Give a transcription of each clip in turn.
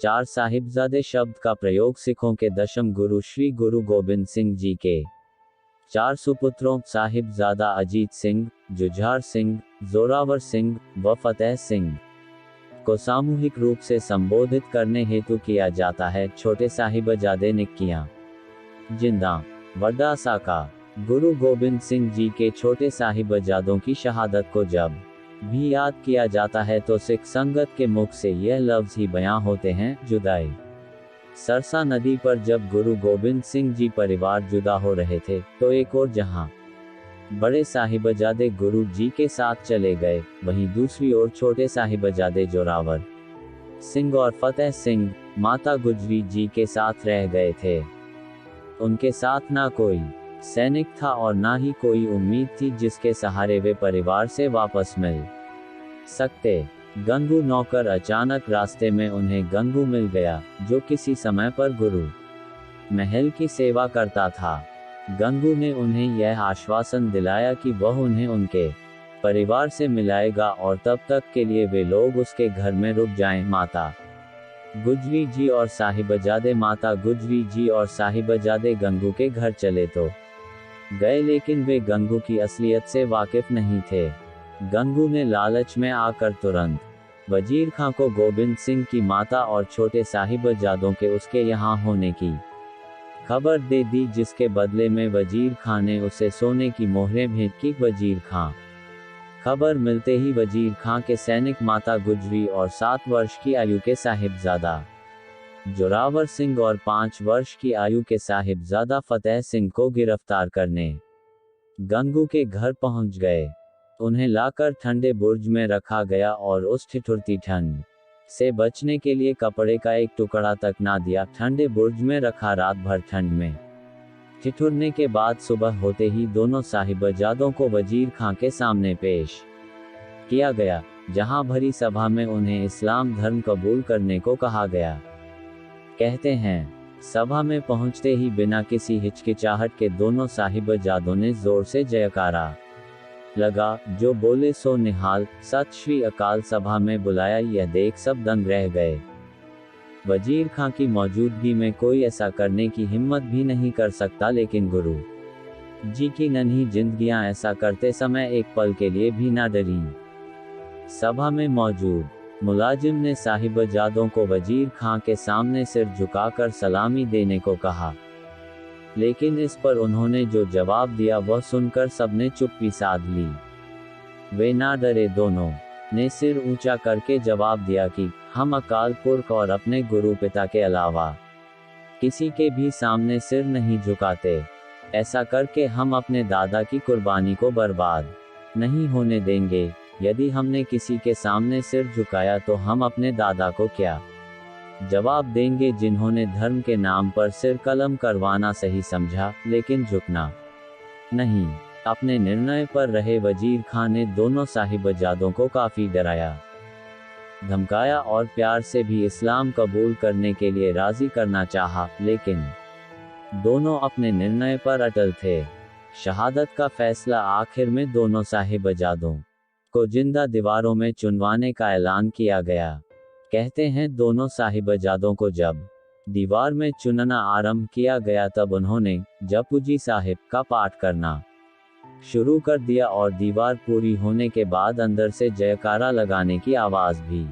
चार साहिबजादे शब्द का प्रयोग सिखों के दशम गुरु श्री गुरु गोबिंद सिंह जी के चार सुपुत्रों साहिबजादा अजीत सिंह, जुझार सिंह, जोरावर सिंह व फतेह सिंह को सामूहिक रूप से संबोधित करने हेतु किया जाता है। छोटे साहिबजादे निक्कियां जिंदा वड्डा साका। गुरु गोबिंद सिंह जी के छोटे साहिबजादों की शहादत को जब भी याद किया जाता है तो सिख संगत के मुख से यह लफ्ज ही बयां होते हैं, जुदाई। सरसा नदी पर जब गुरु गोबिंद सिंह जी परिवार जुदा हो रहे थे तो एक और जहां बड़े साहिबजादे गुरु जी के साथ चले गए, वहीं दूसरी ओर छोटे साहिबजादे जोरावर सिंह और फतेह सिंह माता गुजरी जी के साथ रह गए थे। उनके साथ ना कोई सैनिक था और ना ही कोई उम्मीद थी जिसके सहारे वे परिवार से वापस मिल सकते। गंगू नौकर अचानक रास्ते में उन्हें गंगू मिल गया, जो किसी समय पर गुरु महल की सेवा करता था। गंगू ने उन्हें यह आश्वासन दिलाया कि वह उन्हें उनके परिवार से मिलाएगा और तब तक के लिए वे लोग उसके घर में रुक जाएं। माता गुजरी जी और साहिबजादे माता गुजरी जी और साहिबजादे गंगू के घर चले तो गए, लेकिन वे गंगू की असलियत से वाकिफ नहीं थे। गंगू ने लालच में आकर तुरंत वजीर खां को गोबिंद सिंह की माता और छोटे साहिबजादों के उसके यहाँ होने की खबर दे दी, जिसके बदले में वजीर खां ने उसे सोने की मोहरें भेंट की। वजीर खां खबर मिलते ही वजीर खां के सैनिक माता गुजरी और 7 वर्ष की आयु के साहिबजादा जोरावर सिंह और 5 वर्ष की आयु के साहिबजादा फतेह सिंह को गिरफ्तार करने गंगू के घर पहुंच गए। उन्हें लाकर ठंडे बुर्ज में रखा गया और उस ठिठुरती ठंड से बचने के लिए कपड़े का एक टुकड़ा तक ना दिया। ठंडे बुर्ज में रखा, रात भर ठंड में ठिठुरने के बाद सुबह होते ही दोनों साहिबजादों को वजीर खां के सामने पेश किया गया, जहां भरी सभा में उन्हें इस्लाम धर्म कबूल करने को कहा गया। कहते हैं, सभा में पहुंचते ही बिना किसी हिचकिचाहट के दोनों साहिबजादों ने जोर से जयकारा लगा, जो बोले सो निहाल, सत श्री अकाल। सभा में बुलाया यह देख सब दंग रह गए। वजीर खां की मौजूदगी में कोई ऐसा करने की हिम्मत भी नहीं कर सकता, लेकिन गुरु जी की नन्ही जिंदगियां ऐसा करते समय एक पल के लिए भी ना डरी। सभा में मौजूद मुलाजिम ने साहिबजादों को वजीर खां के सामने सिर झुकाकर सलामी देने को कहा, लेकिन इस पर उन्होंने जो जवाब दिया वह सुनकर सबने चुप्पी साध ली। वे ना डरे। दोनों ने सिर ऊंचा करके जवाब दिया कि हम अकाल पुरख और अपने गुरु पिता के अलावा किसी के भी सामने सिर नहीं झुकाते। ऐसा करके हम अपने दादा की कुर्बानी को बर्बाद नहीं होने देंगे। यदि हमने किसी के सामने सिर झुकाया तो हम अपने दादा को क्या जवाब देंगे, जिन्होंने धर्म के नाम पर सिर कलम करवाना सही समझा, लेकिन झुकना नहीं। अपने निर्णय पर रहे वजीर खां ने दोनों साहिबजादों को काफी डराया, धमकाया और प्यार से भी इस्लाम कबूल करने के लिए राजी करना चाहा, लेकिन दोनों अपने निर्णय पर अटल थे। शहादत का फैसला आखिर में दोनों साहिबजादों को जिंदा दीवारों में चुनवाने का ऐलान किया गया। कहते हैं, दोनों साहिबजादों को जब दीवार में चुनना आरंभ किया गया तब उन्होंने जपुजी साहिब का पाठ करना शुरू कर दिया और दीवार पूरी होने के बाद अंदर से जयकारा लगाने की आवाज भी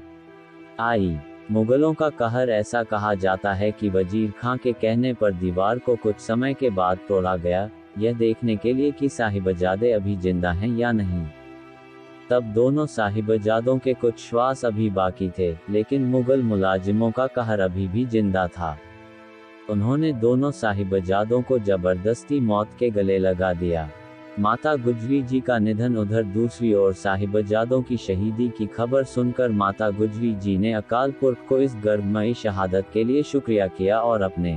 आई। मुगलों का कहर, ऐसा कहा जाता है कि वजीर खां के कहने पर दीवार को कुछ समय के बाद तोड़ा गया, यह देखने के लिए कि साहिबजादे अभी जिंदा हैं या नहीं। तब दोनों साहिबजादों के कुछ श्वास अभी बाकी थे, लेकिन मुगल मुलाजिमों का कहर अभी भी जिंदा था। उन्होंने दोनों साहिबजादों को जबरदस्ती मौत के गले लगा दिया। माता गुजरी जी का निधन, उधर दूसरी ओर साहिबजादों की शहीदी की खबर सुनकर माता गुजरी जी ने अकाल पुरख को इस गर्वमयी शहादत के लिए शुक्रिया किया और अपने